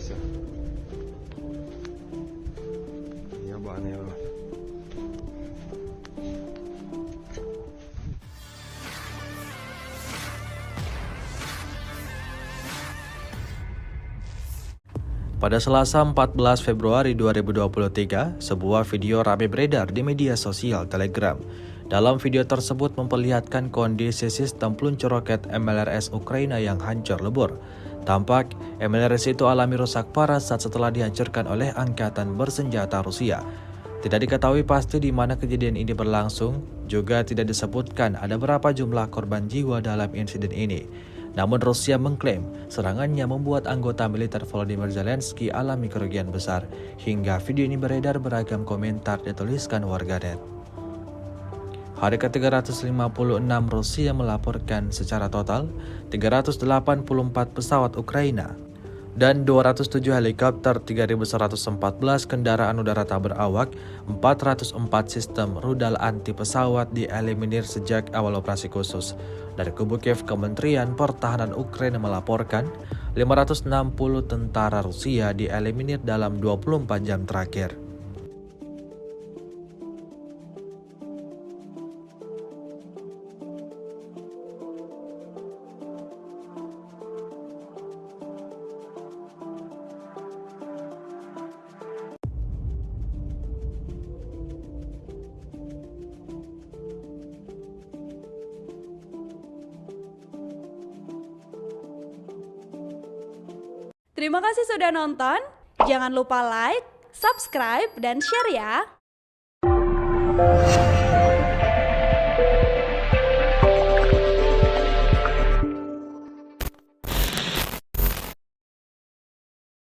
bos ya. Iya bahannya. Pada Selasa 14 Februari 2023, sebuah video ramai beredar di media sosial Telegram. Dalam video tersebut memperlihatkan kondisi sistem peluncur roket MLRS Ukraina yang hancur lebur. Tampak MLRS itu alami rusak parah setelah dihancurkan oleh angkatan bersenjata Rusia. Tidak diketahui pasti di mana kejadian ini berlangsung, juga tidak disebutkan ada berapa jumlah korban jiwa dalam insiden ini. Namun Rusia mengklaim serangannya membuat anggota militer Volodymyr Zelensky alami kerugian besar. Hingga video ini beredar beragam komentar dituliskan warganet. Hari ke-356 Rusia melaporkan secara total 384 pesawat Ukraina dan 207 helikopter, 3.114 kendaraan udara tak berawak, 404 sistem rudal anti pesawat dieliminir sejak awal operasi khusus. Dari kubu Kiev, Kementerian Pertahanan Ukraina melaporkan 560 tentara Rusia dieliminir dalam 24 jam terakhir. Terima kasih sudah nonton. Jangan lupa like, subscribe, dan share ya.